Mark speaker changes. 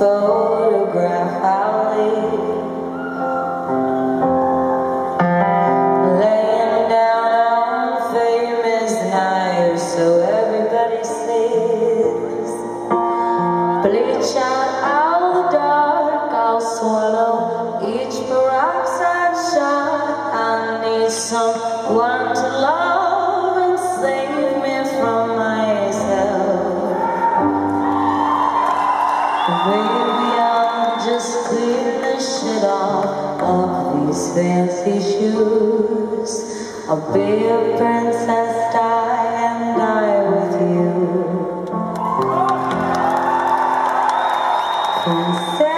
Speaker 1: photograph I'll leave, laying down on famous knives so everybody sees. Bleach out the dark, I'll swallow each peroxide shot. I need someone to love and save me from myself. Baby, I'm just cleaning the shit off of these fancy shoes. I'll be a princess, die and die with you. Princess.